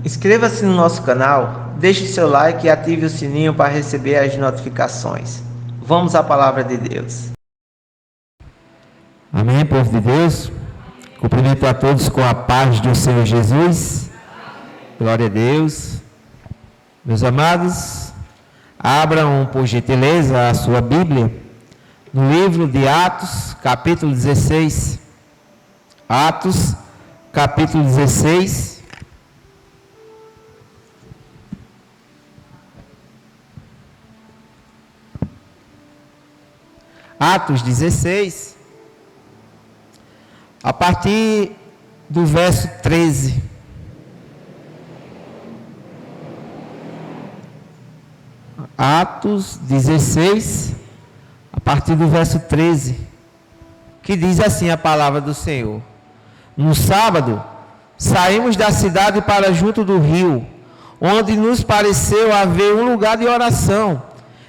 Inscreva-se no nosso canal, deixe seu like e ative o sininho para receber as notificações. Vamos à palavra de Deus. Amém, povo de Deus. Cumprimento a todos com a paz do Senhor Jesus. Glória a Deus. Meus amados, abram por gentileza a sua Bíblia no livro de Atos, capítulo 16. Atos, capítulo 16. Atos 16, a partir do verso 13. Atos 16, a partir do verso 13, que diz assim a palavra do Senhor: No sábado, saímos da cidade para junto do rio, onde nos pareceu haver um lugar de oração.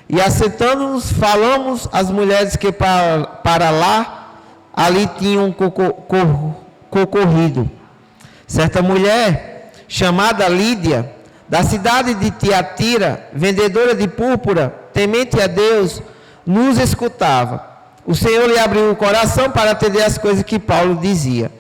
E assentando-nos, falamos às mulheres que para lá, ali tinham concorrido. Certa mulher, chamada Lídia, da cidade de Tiatira, vendedora de púrpura, temente a Deus, nos escutava. O Senhor lhe abriu o coração para atender as coisas que Paulo dizia.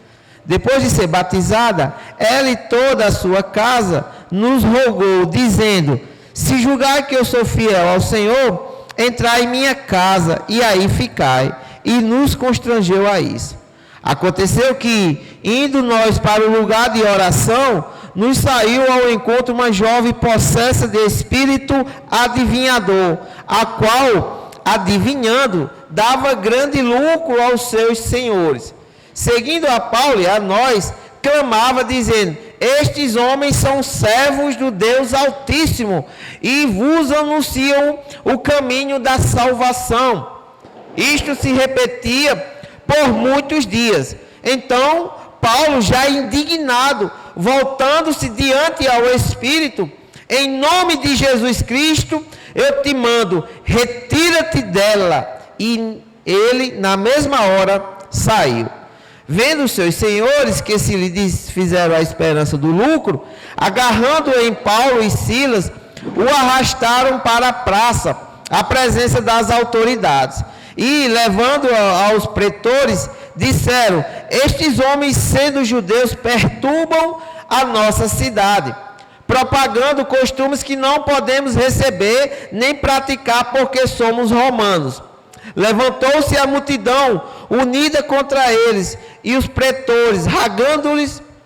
Depois de ser batizada, ela e toda a sua casa nos rogou, dizendo: Se julgar que eu sou fiel ao Senhor, entrai em minha casa e aí ficai. E nos constrangeu a isso. Aconteceu que, indo nós para o lugar de oração, nos saiu ao encontro uma jovem possessa de espírito adivinhador, a qual, adivinhando, dava grande lucro aos seus senhores. Seguindo a Paulo e a nós, clamava dizendo: Estes homens são servos do Deus Altíssimo e vos anunciam o caminho da salvação. Isto se repetia por muitos dias. Então, Paulo, já indignado, voltando-se diante ao Espírito: Em nome de Jesus Cristo, eu te mando, retira-te dela. E ele, na mesma hora, saiu. Vendo os seus senhores que se lhe desfizeram a esperança do lucro, agarrando em Paulo e Silas, o arrastaram para a praça, à presença das autoridades. E, levando-o aos pretores, disseram: Estes homens, sendo judeus, perturbam a nossa cidade, propagando costumes que não podemos receber nem praticar porque somos romanos. Levantou-se a multidão unida contra eles, e os pretores,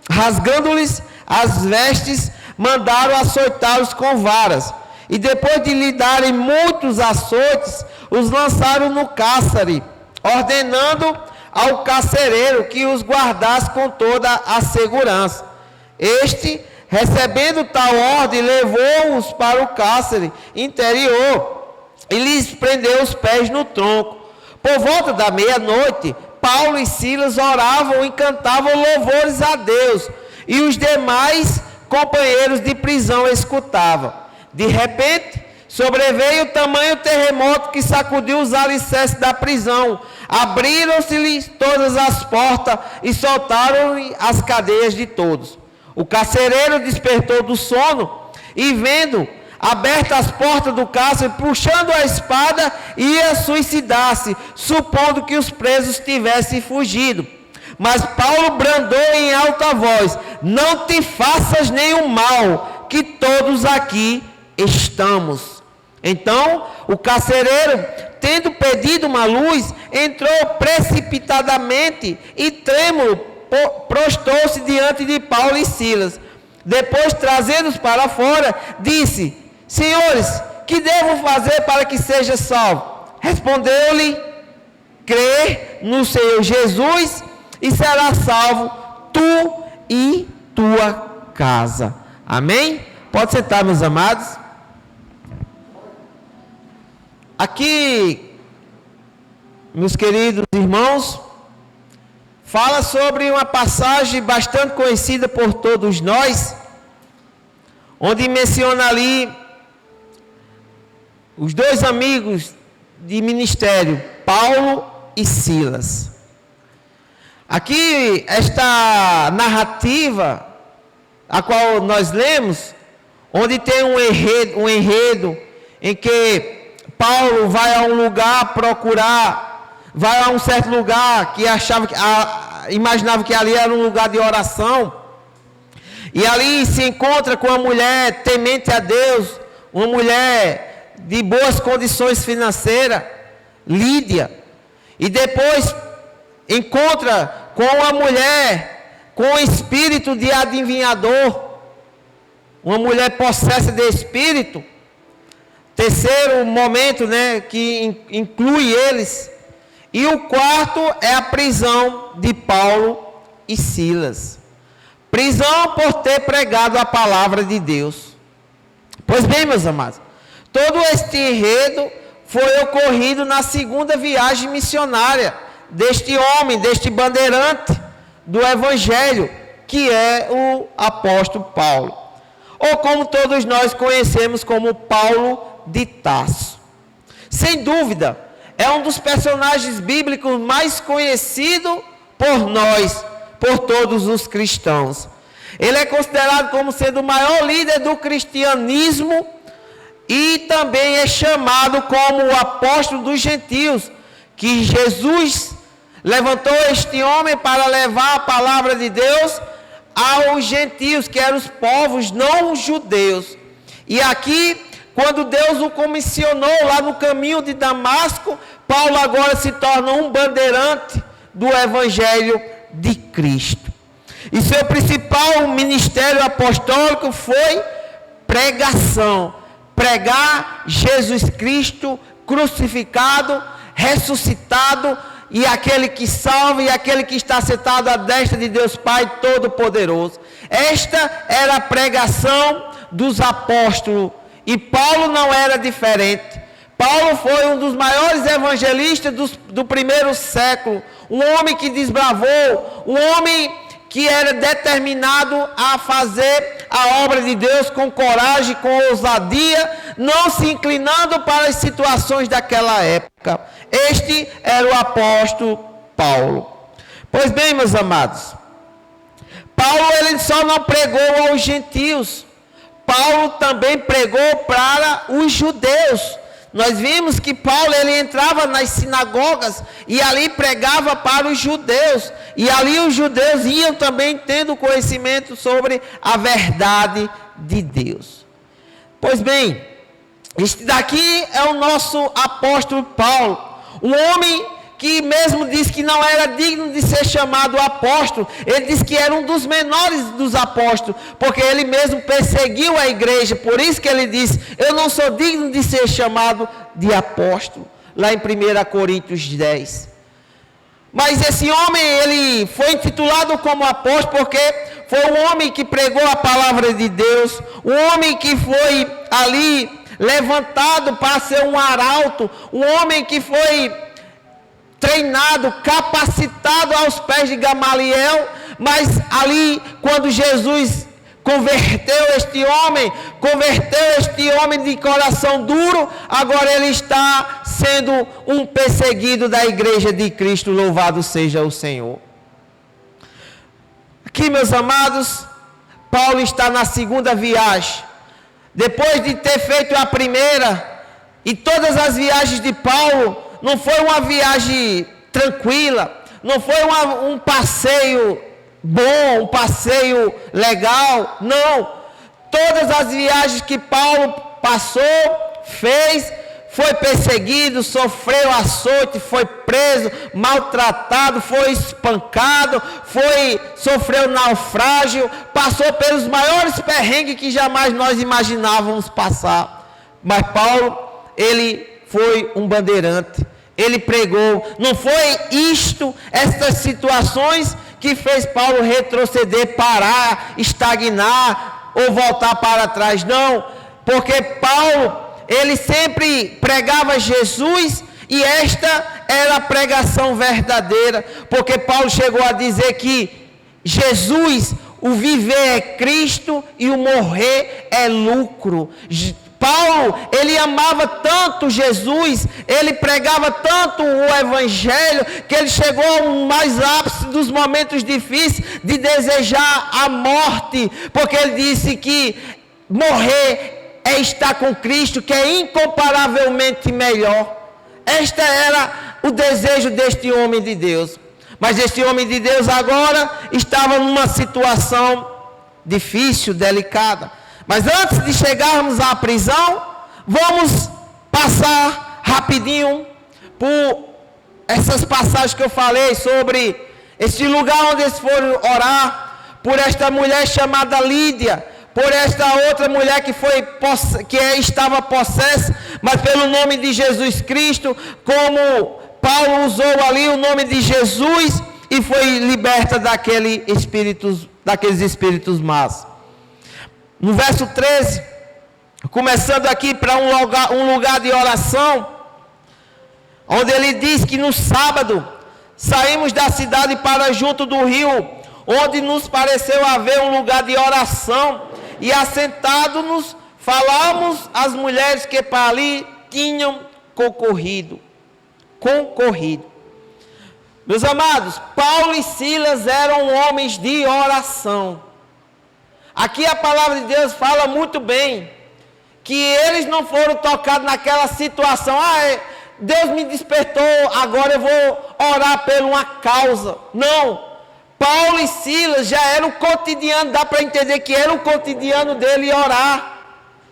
rasgando-lhes as vestes, mandaram açoitá-los com varas. E depois de lhe darem muitos açoites, os lançaram no cárcere, ordenando ao carcereiro que os guardasse com toda a segurança. Este, recebendo tal ordem, levou-os para o cárcere interior e lhes prendeu os pés no tronco. Por volta da meia-noite, Paulo e Silas oravam e cantavam louvores a Deus, e os demais companheiros de prisão escutavam. De repente, sobreveio tamanho terremoto que sacudiu os alicerces da prisão. Abriram-se-lhes todas as portas e soltaram as cadeias de todos. O carcereiro despertou do sono e, vendo abertas as portas do cárcere, puxando a espada, ia suicidar-se, supondo que os presos tivessem fugido. Mas Paulo bradou em alta voz: Não te faças nenhum mal, que todos aqui estamos. Então o carcereiro, tendo pedido uma luz, entrou precipitadamente e, trêmulo, prostrou-se diante de Paulo e Silas. Depois, trazendo-os para fora, disse: Senhores, que devo fazer para que seja salvo? Respondeu-lhe: Crê no Senhor Jesus e será salvo tu e tua casa. Amém? Pode sentar, meus amados. Aqui, meus queridos irmãos, fala sobre uma passagem bastante conhecida por todos nós, onde menciona ali os dois amigos de ministério, Paulo e Silas. Aqui, esta narrativa, a qual nós lemos, onde tem um enredo em que Paulo vai a um lugar procurar, vai a um certo lugar que imaginava que ali era um lugar de oração, e ali se encontra com uma mulher temente a Deus, uma mulher de boas condições financeiras, Lídia, e depois encontra com uma mulher com espírito de adivinhador, uma mulher possessa de espírito. Terceiro momento, que inclui eles. E o quarto é a prisão de Paulo e Silas. Prisão por ter pregado a palavra de Deus. Pois bem, meus amados, todo este enredo foi ocorrido na segunda viagem missionária deste homem, deste bandeirante do Evangelho, que é o apóstolo Paulo, ou como todos nós conhecemos como Paulo de Tarso. Sem dúvida, é um dos personagens bíblicos mais conhecidos por nós, por todos os cristãos. Ele é considerado como sendo o maior líder do cristianismo e também é chamado como o apóstolo dos gentios, que Jesus levantou este homem para levar a palavra de Deus aos gentios, que eram os povos não judeus. E aqui, quando Deus o comissionou lá no caminho de Damasco, Paulo agora se torna um bandeirante do Evangelho de Cristo. E seu principal ministério apostólico foi pregação. Pregar Jesus Cristo crucificado, ressuscitado, e aquele que salva, e aquele que está sentado à destra de Deus Pai Todo-Poderoso. Esta era a pregação dos apóstolos, e Paulo não era diferente. Paulo foi um dos maiores evangelistas do primeiro século, um homem que desbravou, um homem que era determinado a fazer a obra de Deus com coragem, com ousadia, não se inclinando para as situações daquela época. Este era o apóstolo Paulo. Pois bem, meus amados, Paulo ele só não pregou aos gentios, Paulo também pregou para os judeus. Nós vimos que Paulo ele entrava nas sinagogas e ali pregava para os judeus. E ali os judeus iam também tendo conhecimento sobre a verdade de Deus. Pois bem, este daqui é o nosso apóstolo Paulo. Um homem que mesmo disse que não era digno de ser chamado apóstolo. Ele disse que era um dos menores dos apóstolos, porque ele mesmo perseguiu a igreja. Por isso que ele disse, eu não sou digno de ser chamado de apóstolo, lá em 1 Coríntios 10. Mas esse homem, ele foi intitulado como apóstolo porque foi um homem que pregou a palavra de Deus, um homem que foi ali levantado para ser um arauto, um homem que foi treinado, capacitado aos pés de Gamaliel. Mas ali, quando Jesus converteu este homem de coração duro, agora ele está sendo um perseguido da igreja de Cristo, louvado seja o Senhor. Aqui, meus amados, Paulo está na segunda viagem. Depois de ter feito a primeira, e todas as viagens de Paulo, não foi uma viagem tranquila, não foi um passeio bom, um passeio legal, não. Todas as viagens que Paulo passou, fez, foi perseguido, sofreu açoite, foi preso, maltratado, foi espancado, sofreu naufrágio, passou pelos maiores perrengues que jamais nós imaginávamos passar. Mas Paulo, ele foi um bandeirante, ele pregou. Não foi estas situações que fez Paulo retroceder, parar, estagnar ou voltar para trás, não. Porque Paulo, ele sempre pregava Jesus, e esta era a pregação verdadeira. Porque Paulo chegou a dizer que Jesus, o viver é Cristo e o morrer é lucro. Paulo, ele amava tanto Jesus, ele pregava tanto o Evangelho, que ele chegou ao mais ápice dos momentos difíceis de desejar a morte, porque ele disse que morrer é estar com Cristo, que é incomparavelmente melhor. Este era o desejo deste homem de Deus. Mas este homem de Deus agora estava numa situação difícil, delicada. Mas antes de chegarmos à prisão, vamos passar rapidinho por essas passagens que eu falei sobre este lugar onde eles foram orar, por esta mulher chamada Lídia, por esta outra mulher que estava possessa, mas pelo nome de Jesus Cristo, como Paulo usou ali o nome de Jesus e foi liberta daqueles espíritos maus. No verso 13, começando aqui para um lugar de oração, onde ele diz que no sábado saímos da cidade para junto do rio, onde nos pareceu haver um lugar de oração, e assentados-nos, falamos às mulheres que para ali tinham concorrido. Meus amados, Paulo e Silas eram homens de oração. Aqui a palavra de Deus fala muito bem que eles não foram tocados naquela situação. Deus me despertou, agora eu vou orar por uma causa. Não. Paulo e Silas já era o cotidiano, dá para entender que era o cotidiano dele orar.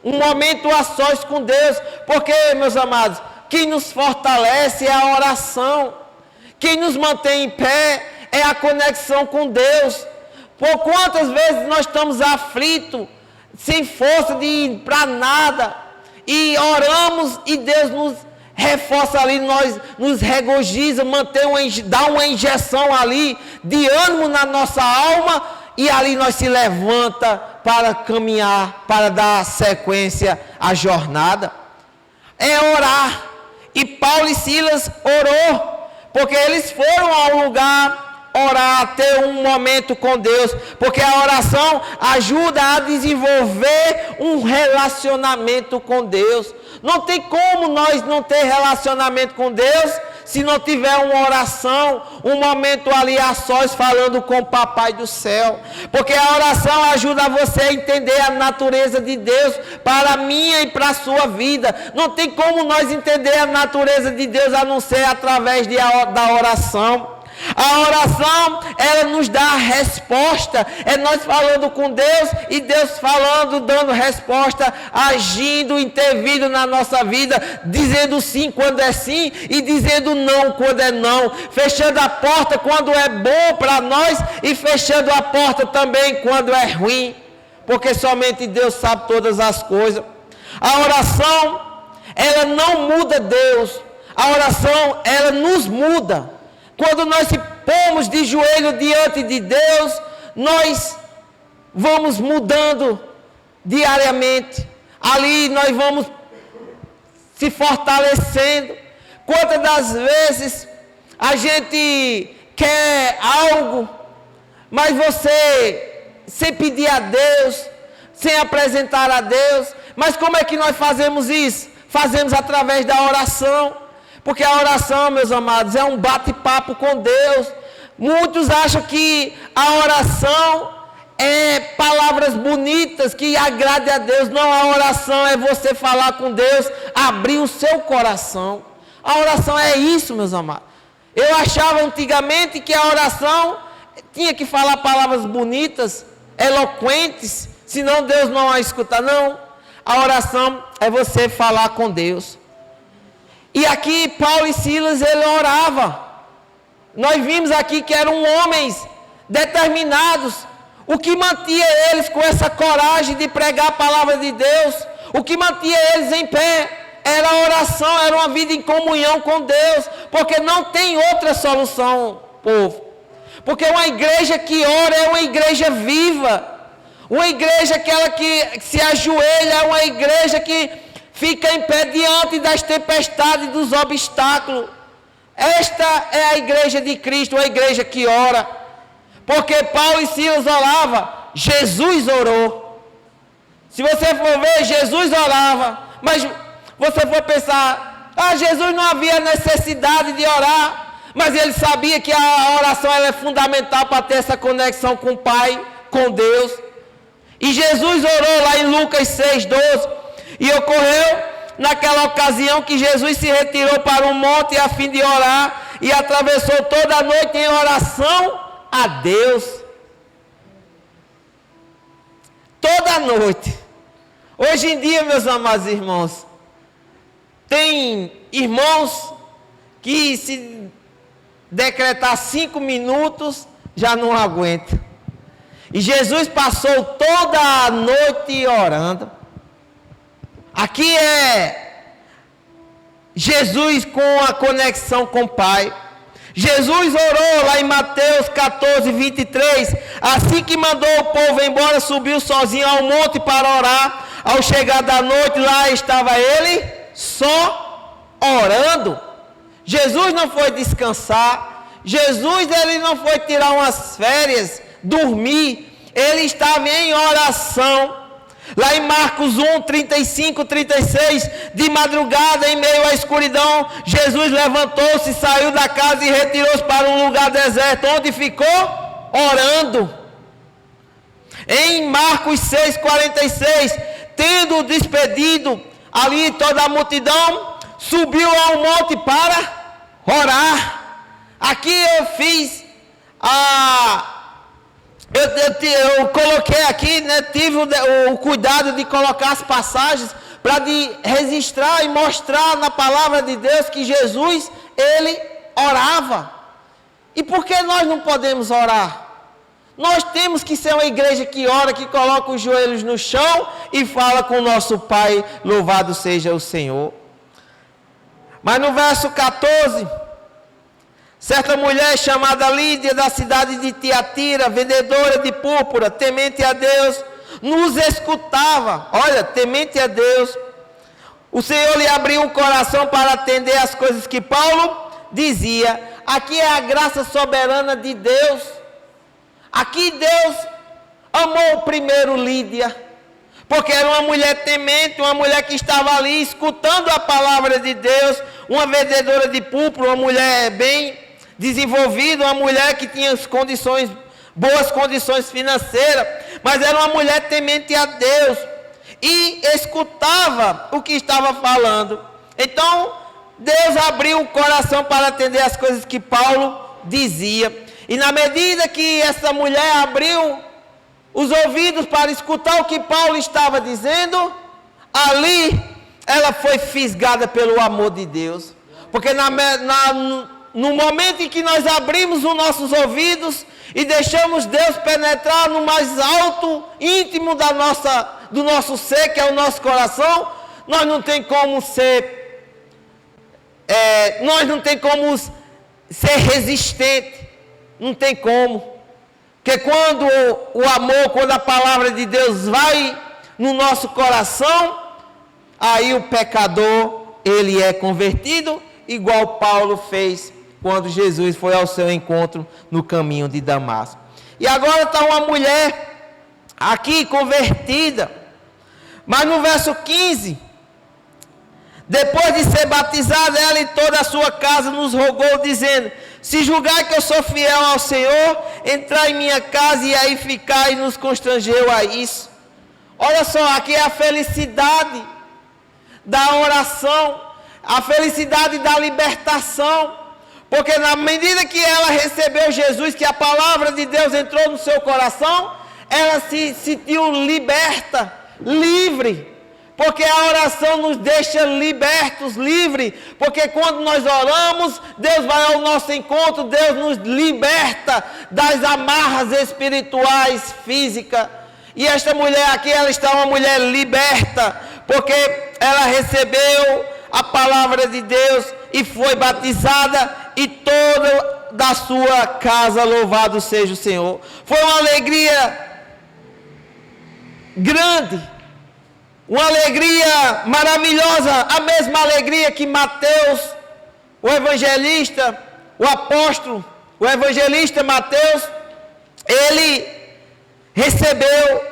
Um momento a sós com Deus. Porque, meus amados, quem nos fortalece é a oração. Quem nos mantém em pé é a conexão com Deus. Por quantas vezes nós estamos aflitos, sem força de ir para nada, e oramos e Deus nos reforça ali, nós nos regozija, dá uma injeção ali de ânimo na nossa alma, e ali nós se levanta para caminhar, para dar sequência à jornada. É orar. E Paulo e Silas orou, porque eles foram ao lugar orar, ter um momento com Deus, porque a oração ajuda a desenvolver um relacionamento com Deus. Não tem como nós não ter relacionamento com Deus se não tiver uma oração, um momento ali a sós falando com o Papai do céu. Porque a oração ajuda você a entender a natureza de Deus para a minha e para a sua vida. Não tem como nós entender a natureza de Deus a não ser através da oração. A oração, ela nos dá a resposta, é nós falando com Deus e Deus falando, dando resposta, agindo, intervindo na nossa vida, dizendo sim quando é sim e dizendo não quando é não, fechando a porta quando é bom para nós e fechando a porta também quando é ruim, porque somente Deus sabe todas as coisas. A oração, ela não muda Deus, a oração, ela nos muda. Quando nós se pomos de joelho diante de Deus, nós vamos mudando diariamente. Ali nós vamos se fortalecendo. Quantas das vezes a gente quer algo, mas você sem pedir a Deus, sem apresentar a Deus. Mas como é que nós fazemos isso? Fazemos através da oração. Porque a oração, meus amados, é um bate-papo com Deus. Muitos acham que a oração é palavras bonitas que agradem a Deus. Não, a oração é você falar com Deus, abrir o seu coração. A oração é isso, meus amados. Eu achava antigamente que a oração tinha que falar palavras bonitas, eloquentes, senão Deus não a escuta. Não, a oração é você falar com Deus. E aqui Paulo e Silas, ele orava. Nós vimos aqui que eram homens determinados. O que mantinha eles com essa coragem de pregar a palavra de Deus, o que mantinha eles em pé, era a oração, era uma vida em comunhão com Deus. Porque não tem outra solução, povo. Porque uma igreja que ora é uma igreja viva. Uma igreja que se ajoelha, é uma igreja que fica em pé diante das tempestades, dos obstáculos. Esta é a igreja de Cristo, a igreja que ora. Porque Paulo e Silas oravam, Jesus orou. Se você for ver, Jesus orava, mas você for pensar, Jesus não havia necessidade de orar, mas ele sabia que a oração ela é fundamental para ter essa conexão com o Pai, com Deus. E Jesus orou lá em Lucas 6:12, e ocorreu naquela ocasião que Jesus se retirou para um monte a fim de orar, e atravessou toda a noite em oração a Deus. Toda a noite. Hoje em dia, meus amados irmãos, tem irmãos que se decretar 5 minutos já não aguenta. E Jesus passou toda a noite orando. Aqui é Jesus com a conexão com o Pai. Jesus orou lá em Mateus 14:23. Assim que mandou o povo embora, subiu sozinho ao monte para orar. Ao chegar da noite, lá estava ele só orando. Jesus não foi descansar. Jesus ele não foi tirar umas férias, dormir. Ele estava em oração. Lá em Marcos 1:35-36, de madrugada, em meio à escuridão, Jesus levantou-se, saiu da casa e retirou-se para um lugar deserto, onde ficou orando. Em Marcos 6:46, tendo despedido ali toda a multidão, subiu ao monte para orar. Aqui eu fiz eu coloquei aqui, né, tive o cuidado de colocar as passagens para registrar e mostrar na palavra de Deus que Jesus, ele orava. E por que nós não podemos orar? Nós temos que ser uma igreja que ora, que coloca os joelhos no chão e fala com o nosso Pai, louvado seja o Senhor. Mas no verso 14... certa mulher chamada Lídia, da cidade de Tiatira, vendedora de púrpura, temente a Deus, nos escutava. Olha, temente a Deus. O Senhor lhe abriu o coração para atender as coisas que Paulo dizia. Aqui é a graça soberana de Deus. Aqui Deus amou primeiro Lídia, porque era uma mulher temente, uma mulher que estava ali escutando a palavra de Deus, uma vendedora de púrpura, uma mulher bem desenvolvida, uma mulher que tinha boas condições financeiras, mas era uma mulher temente a Deus e escutava o que estava falando. Então Deus abriu o coração para atender as coisas que Paulo dizia, e na medida que essa mulher abriu os ouvidos para escutar o que Paulo estava dizendo, ali ela foi fisgada pelo amor de Deus, porque no momento em que nós abrimos os nossos ouvidos e deixamos Deus penetrar no mais alto, íntimo do nosso ser, que é o nosso coração, nós não tem como ser resistente, não tem como. Porque quando o amor, quando a palavra de Deus vai no nosso coração, aí o pecador, ele é convertido, igual Paulo fez quando Jesus foi ao seu encontro no caminho de Damasco. E agora está uma mulher aqui convertida, mas no verso 15, depois de ser batizada, ela e toda a sua casa nos rogou, dizendo: se julgar que eu sou fiel ao Senhor, entrai em minha casa e aí ficar, e nos constrangeu a isso. Olha só, aqui é a felicidade da oração, a felicidade da libertação, porque na medida que ela recebeu Jesus, que a palavra de Deus entrou no seu coração, ela se sentiu liberta, livre, porque a oração nos deixa libertos, livres, porque quando nós oramos, Deus vai ao nosso encontro, Deus nos liberta das amarras espirituais, físicas. E esta mulher aqui, ela está uma mulher liberta, porque ela recebeu a palavra de Deus e foi batizada, e toda da sua casa, louvado seja o Senhor. Foi uma alegria grande, uma alegria maravilhosa, a mesma alegria que Mateus, o evangelista, o apóstolo, o evangelista Mateus, ele recebeu,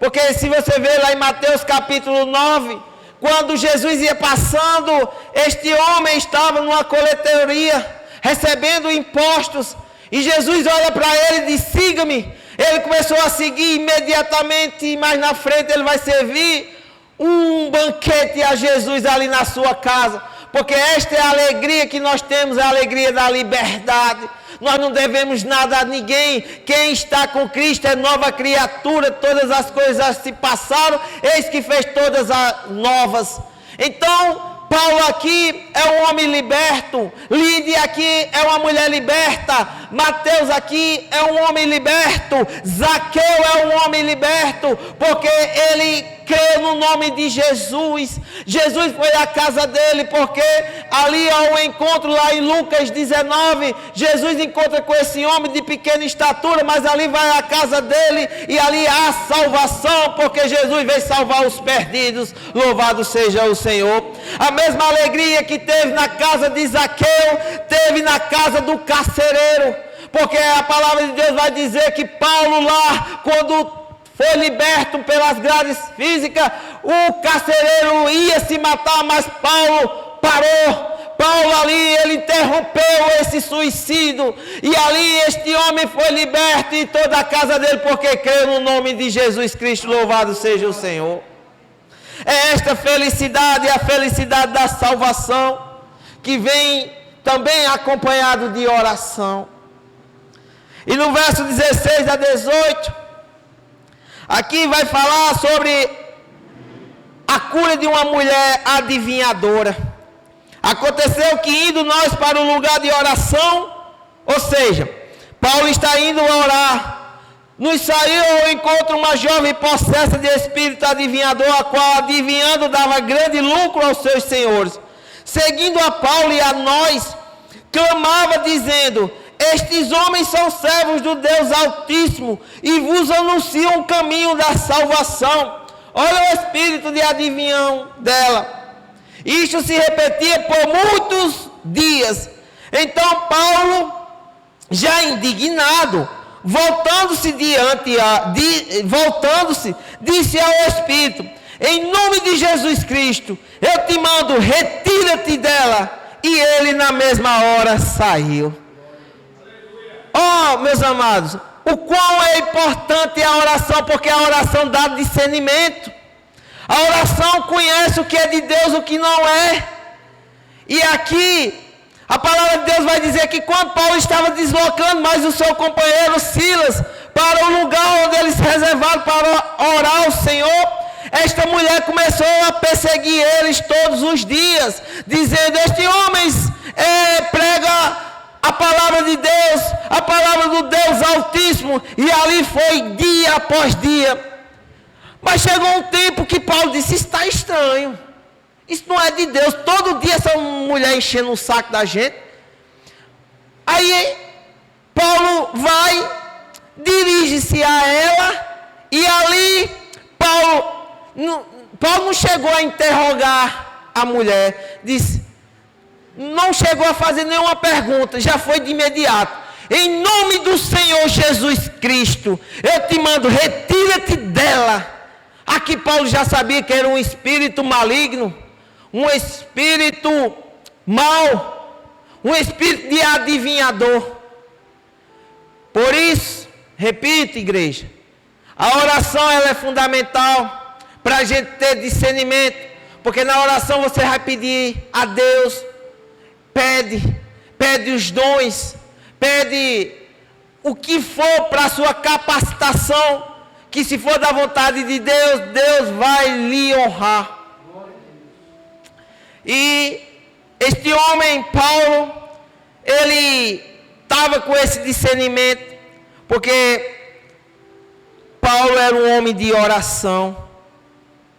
Porque se você ver lá em Mateus capítulo 9, quando Jesus ia passando, este homem estava numa coletoria, recebendo impostos. E Jesus olha para ele e diz: siga-me. Ele começou a seguir imediatamente, e mais na frente ele vai servir um banquete a Jesus ali na sua casa. Porque esta é a alegria que nós temos, a alegria da liberdade. Nós não devemos nada a ninguém. Quem está com Cristo é nova criatura. Todas as coisas se passaram, eis que fez todas as novas. Então, Paulo aqui é um homem liberto. Lídia aqui é uma mulher liberta. Mateus aqui é um homem liberto. Zaqueu é um homem liberto, porque ele crê no nome de Jesus. Jesus foi à casa dele, porque ali ao encontro lá em Lucas 19, Jesus encontra com esse homem de pequena estatura, mas ali vai à casa dele e ali há salvação, porque Jesus veio salvar os perdidos. Louvado seja o Senhor. A mesma alegria que teve na casa de Zaqueu, teve na casa do carcereiro, porque a palavra de Deus vai dizer que Paulo lá, quando foi liberto pelas grades físicas, o carcereiro ia se matar, mas Paulo parou. Paulo ali, ele interrompeu esse suicídio, e ali este homem foi liberto e toda a casa dele, porque creu no nome de Jesus Cristo. Louvado seja o Senhor. É esta felicidade, a felicidade da salvação, que vem também acompanhado de oração. E no verso 16 a 18, aqui vai falar sobre a cura de uma mulher adivinhadora. Aconteceu que, indo nós para o lugar de oração, ou seja, Paulo está indo orar, nos saiu ao encontro uma jovem possessa de espírito adivinhador, a qual, adivinhando, dava grande lucro aos seus senhores. Seguindo a Paulo e a nós, clamava dizendo: estes homens são servos do Deus Altíssimo e vos anunciam o caminho da salvação. Olha o espírito de adivinhão dela. Isto se repetia por muitos dias. Então Paulo, já indignado, voltando-se, disse ao espírito: em nome de Jesus Cristo, eu te mando, retira-te dela. E ele na mesma hora saiu. Oh, meus amados, o quão é importante a oração, porque a oração dá discernimento. A oração conhece o que é de Deus, o que não é. E aqui, a palavra de Deus vai dizer que quando Paulo estava deslocando mais o seu companheiro Silas para o lugar onde eles reservaram para orar ao Senhor, esta mulher começou a perseguir eles todos os dias, dizendo: este homem prega a palavra de Deus, a palavra do Deus Altíssimo. E ali foi dia após dia. Mas chegou um tempo que Paulo disse: está estranho, isso não é de Deus, todo dia essa mulher enchendo o saco da gente. Aí Paulo vai, dirige-se a ela, e ali Paulo não chegou a interrogar a mulher, não chegou a fazer nenhuma pergunta, já foi de imediato: em nome do Senhor Jesus Cristo, eu te mando, retira-te dela. Aqui Paulo já sabia que era um espírito maligno, um espírito mau, um espírito de adivinhador. Por isso, repito, igreja, a oração ela é fundamental para a gente ter discernimento, porque na oração você vai pedir a Deus, pede os dons, pede o que for para a sua capacitação, que se for da vontade de Deus, Deus vai lhe honrar. E este homem, Paulo, ele estava com esse discernimento, porque Paulo era um homem de oração.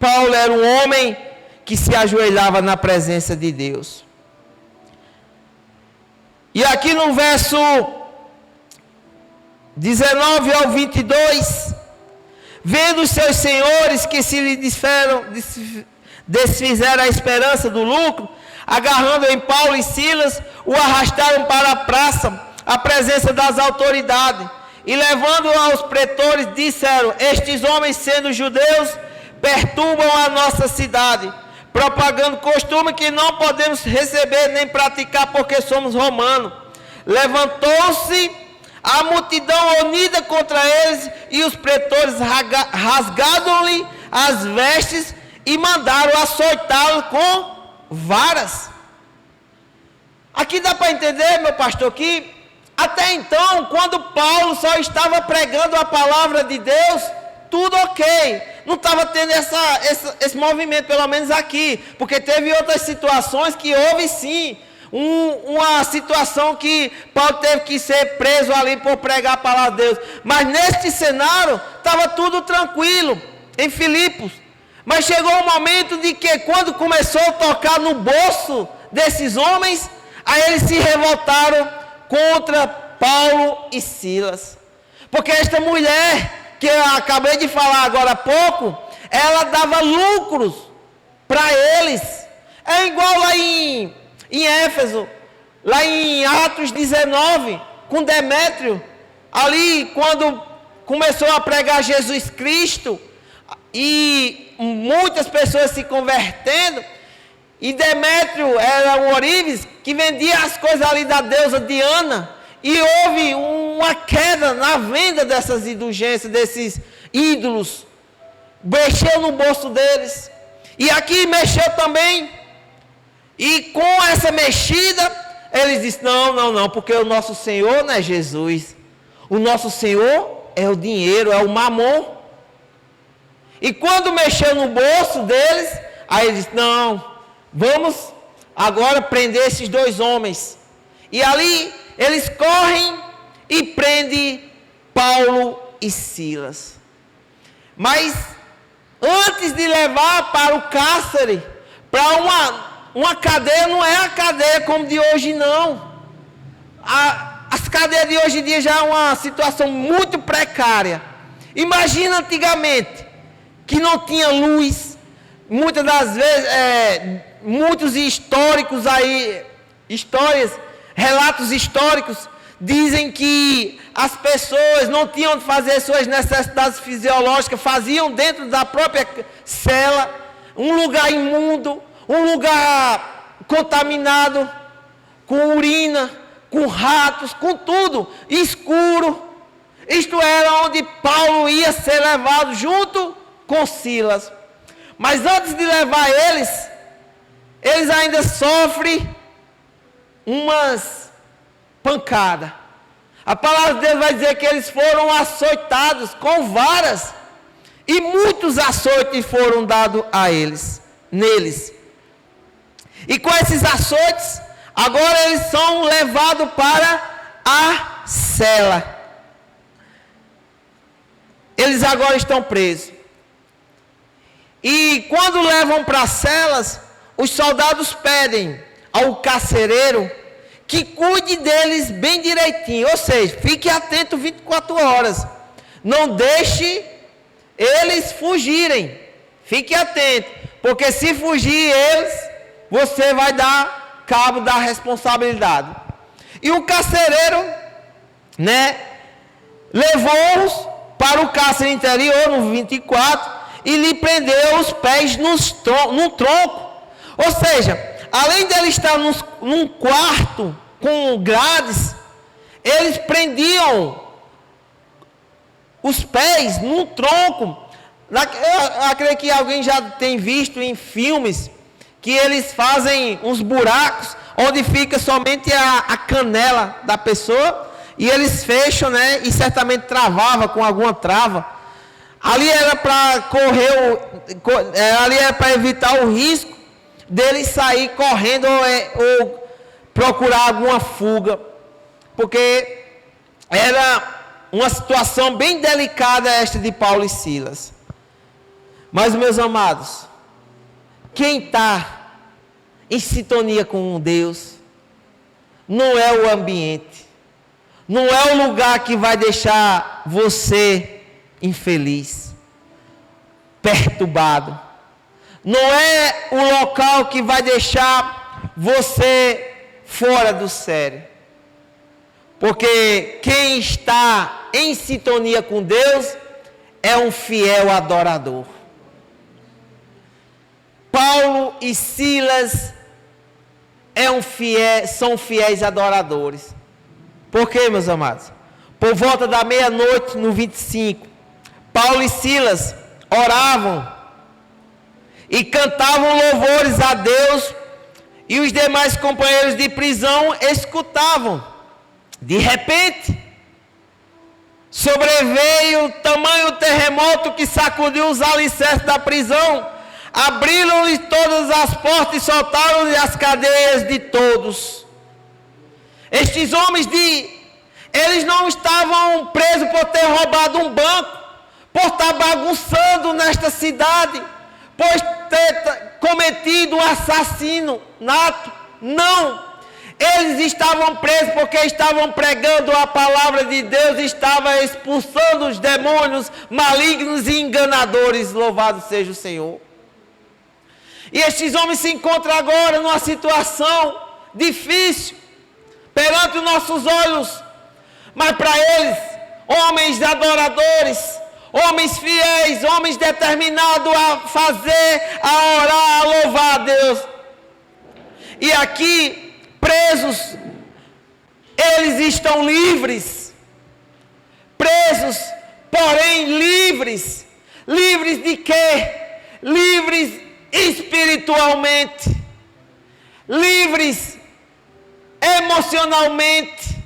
Paulo era um homem que se ajoelhava na presença de Deus. E aqui no verso 19 ao 22, vendo os seus senhores que se lhe desfizeram a esperança do lucro, agarrando em Paulo e Silas, o arrastaram para a praça, à presença das autoridades. e levando aos pretores, disseram: estes homens, sendo judeus, perturbam a nossa cidade, propagando costume que não podemos receber nem praticar porque somos romanos. Levantou-se a multidão unida contra eles, e os pretores rasgaram-lhe as vestes e mandaram açoitá-lo com varas. Aqui dá para entender, meu pastor, que até então, quando Paulo só estava pregando a palavra de Deus, tudo ok. Não estava tendo esse movimento, pelo menos aqui. Porque teve outras situações que houve sim. Uma situação que Paulo teve que ser preso ali por pregar a palavra de Deus. Mas neste cenário, estava tudo tranquilo, em Filipos. Mas chegou um momento de que quando começou a tocar no bolso desses homens, aí eles se revoltaram contra Paulo e Silas. Porque esta mulher, que eu acabei de falar agora há pouco, ela dava lucros para eles. É igual lá em Éfeso, lá em Atos 19, com Demétrio, ali quando começou a pregar Jesus Cristo, e muitas pessoas se convertendo, e Demétrio era um ourives que vendia as coisas ali da deusa Diana, e houve uma queda na venda dessas indulgências, desses ídolos, mexeu no bolso deles, e aqui mexeu também, e com essa mexida, eles disseram: não, porque o nosso Senhor não é Jesus, o nosso Senhor é o dinheiro, é o mamon. E quando mexeu no bolso deles, aí eles disseram: não, vamos agora prender esses dois homens. E ali eles correm e prendem Paulo e Silas. Mas antes de levar para o cárcere, para uma cadeia, não é a cadeia como de hoje não. As cadeias de hoje em dia já é uma situação muito precária. Imagina antigamente, que não tinha luz, muitas das vezes, muitos históricos aí, relatos históricos, dizem que as pessoas não tinham de fazer suas necessidades fisiológicas, faziam dentro da própria cela, um lugar imundo, um lugar contaminado, com urina, com ratos, com tudo, escuro. Isto era onde Paulo ia ser levado junto com Silas. Mas antes de levar eles ainda sofrem umas pancadas. A palavra de Deus vai dizer que eles foram açoitados com varas, e muitos açoites foram dados a neles. E com esses açoites, agora eles são levados para a cela. Eles agora estão presos. E quando levam para as celas, os soldados pedem ao carcereiro que cuide deles bem direitinho. Ou seja, fique atento 24 horas. Não deixe eles fugirem. Fique atento. Porque se fugir eles, você vai dar cabo da responsabilidade. E o carcereiro, levou-os para o cárcere interior, no 24, e lhe prendeu os pés no tronco. Ou seja, além de ele estar num quarto com grades, eles prendiam os pés no tronco. Eu acredito que alguém já tem visto em filmes que eles fazem uns buracos onde fica somente a canela da pessoa, e eles fecham, e certamente travava com alguma trava. Ali era para ali era para evitar o risco deles sair correndo ou procurar alguma fuga, porque era uma situação bem delicada esta de Paulo e Silas. Mas, meus amados, quem está em sintonia com Deus não é o ambiente, não é o lugar que vai deixar você infeliz, perturbado. Não é o local que vai deixar você fora do sério. Porque quem está em sintonia com Deus, é um fiel adorador. Paulo e Silas são fiéis adoradores. Por quê, meus amados? Por volta da meia-noite, no 25, Paulo e Silas oravam e cantavam louvores a Deus, e os demais companheiros de prisão escutavam. De repente, sobreveio tamanho terremoto que sacudiu os alicerces da prisão, abriram-lhe todas as portas e soltaram-lhe as cadeias de todos. Estes homens eles não estavam presos por ter roubado um banco, por estar bagunçando nesta cidade, por ter cometido um assassinato. Não. Eles estavam presos porque estavam pregando a palavra de Deus, estavam expulsando os demônios malignos e enganadores. Louvado seja o Senhor. E estes homens se encontram agora numa situação difícil perante os nossos olhos, mas para eles, homens adoradores, homens fiéis, homens determinados a fazer, a orar, a louvar a Deus. E aqui, presos, eles estão livres, presos, porém livres. Livres de quê? Livres espiritualmente, livres emocionalmente,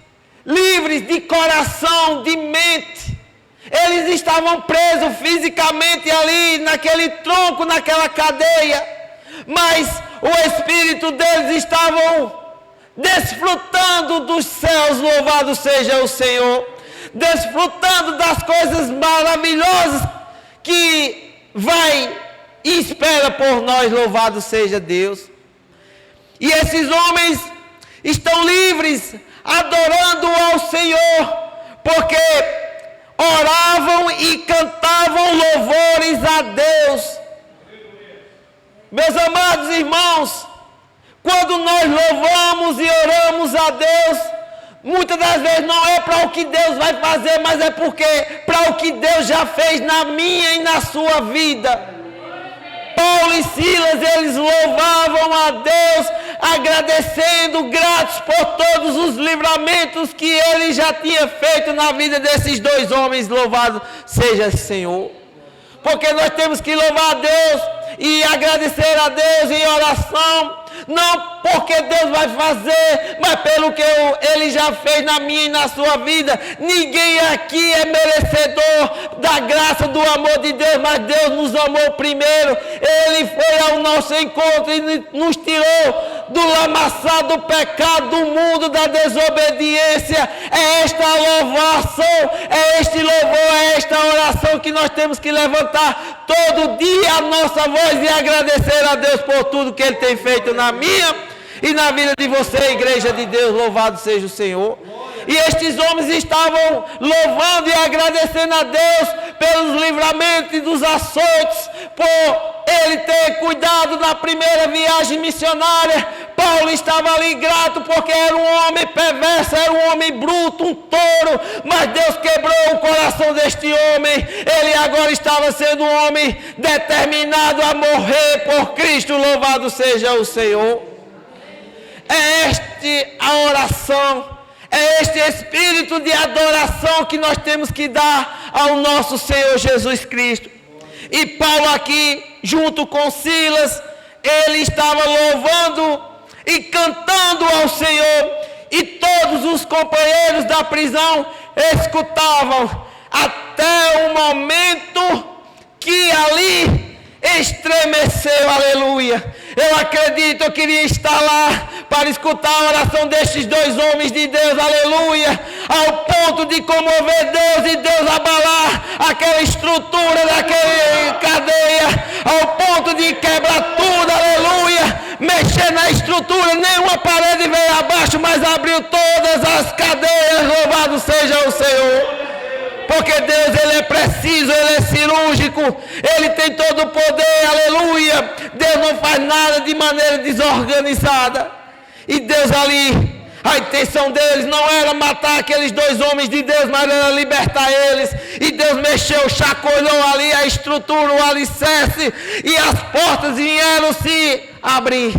livres de coração, de mente. Eles estavam presos fisicamente ali, naquele tronco, naquela cadeia, mas o espírito deles estavam desfrutando dos céus, louvado seja o Senhor, desfrutando das coisas maravilhosas que vai e espera por nós, louvado seja Deus. E esses homens estão livres, adorando ao Senhor, porque oravam e cantavam louvores a Deus. Meus amados irmãos, quando nós louvamos e oramos a Deus, muitas das vezes não é para o que Deus vai fazer, mas é porque para o que Deus já fez na minha e na sua vida. Paulo e Silas, eles louvavam a Deus, agradecendo, gratos por todos os livramentos que ele já tinha feito na vida desses dois homens. Louvado seja o Senhor. Porque nós temos que louvar a Deus e agradecer a Deus em oração, não porque Deus vai fazer, mas pelo que Ele já fez na minha e na sua vida. Ninguém aqui é merecedor da graça, do amor de Deus, mas Deus nos amou primeiro. Ele foi ao nosso encontro e nos tirou do lamaçal do pecado, do mundo da desobediência. É esta louvação, é este louvor, é esta oração que nós temos que levantar todo dia a nossa voz e agradecer a Deus por tudo que Ele tem feito na minha e na vida de você, igreja de Deus. Louvado seja o Senhor. E estes homens estavam louvando e agradecendo a Deus pelos livramentos e dos açoites, por Ele ter cuidado na primeira viagem missionária. Paulo estava ali grato porque era um homem perverso, era um homem bruto, um touro, mas Deus quebrou o coração deste homem. Ele agora estava sendo um homem determinado a morrer por Cristo. Louvado seja o Senhor. É esta a oração, é este espírito de adoração que nós temos que dar ao nosso Senhor Jesus Cristo. E Paulo aqui, junto com Silas, ele estava louvando e cantando ao Senhor, e todos os companheiros da prisão escutavam, até o momento que ali estremeceu, aleluia. Eu acredito, eu queria estar lá para escutar a oração destes dois homens de Deus, aleluia, ao ponto de comover Deus e Deus abalar aquela estrutura daquela cadeia, ao ponto de quebrar tudo, aleluia, mexer na estrutura, nenhuma parede veio abaixo, mas abriu todas as cadeias. Louvado seja o Senhor. Porque Deus, Ele é preciso, Ele é cirúrgico, Ele tem todo o poder, aleluia. Deus não faz nada de maneira desorganizada. E Deus ali A intenção deles não era matar aqueles 2 homens de Deus, mas era libertar eles. E Deus mexeu, chacoalhou ali a estrutura, o alicerce, e as portas vieram se abrir.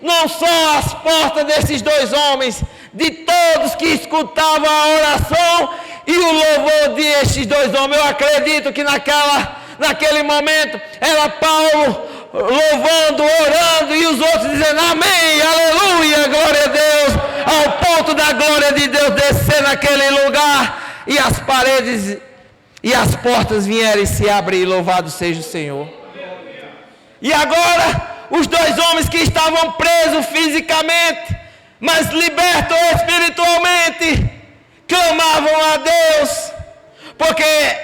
Não só as portas desses 2 homens, de todos que escutavam a oração e o louvor destes 2 homens. Eu acredito que naquele momento era Paulo louvando, orando, e os outros dizendo amém, aleluia, glória a Deus, ao ponto da glória de Deus descer naquele lugar, e as paredes e as portas vierem se abrir. Louvado seja o Senhor. E agora os 2 homens que estavam presos fisicamente, mas libertos espiritualmente, clamavam a Deus, porque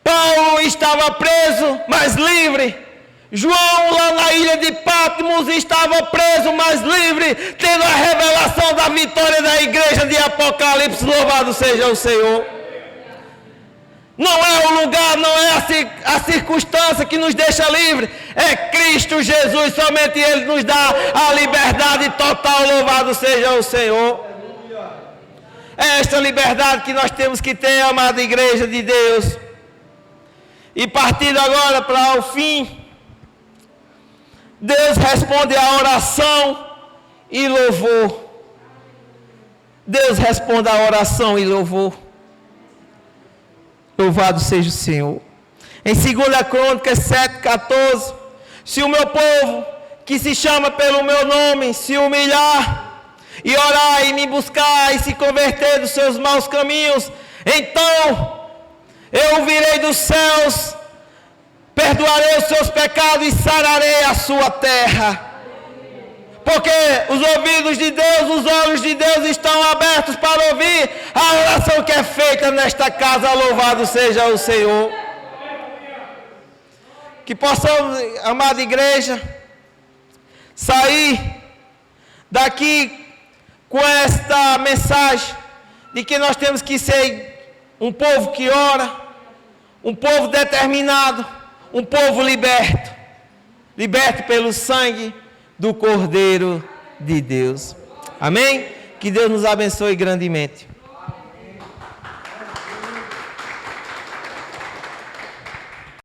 Paulo estava preso, mas livre. João, lá na ilha de Patmos, estava preso, mas livre, tendo a revelação da vitória da igreja de Apocalipse. Louvado seja o Senhor. Não é o lugar, não é a circunstância que nos deixa livre, é Cristo Jesus, somente Ele nos dá a liberdade total. Louvado seja o Senhor. É esta liberdade que nós temos que ter, amada igreja de Deus. E partindo agora para o fim, Deus responde a oração e louvor. Deus responde a oração e louvor. Louvado seja o Senhor. Em 2 Crônicas 7,14, se o meu povo, que se chama pelo meu nome, se humilhar, e orar, e me buscar, e se converter dos seus maus caminhos, então eu virei dos céus, perdoarei os seus pecados e sararei a sua terra. Porque os ouvidos de Deus, os olhos de Deus estão abertos para ouvir a oração que é feita nesta casa. Louvado seja o Senhor. Que possamos, amada igreja, sair daqui com esta mensagem de que nós temos que ser um povo que ora, um povo determinado, um povo liberto, liberto pelo sangue do Cordeiro de Deus. Amém? Que Deus nos abençoe grandemente.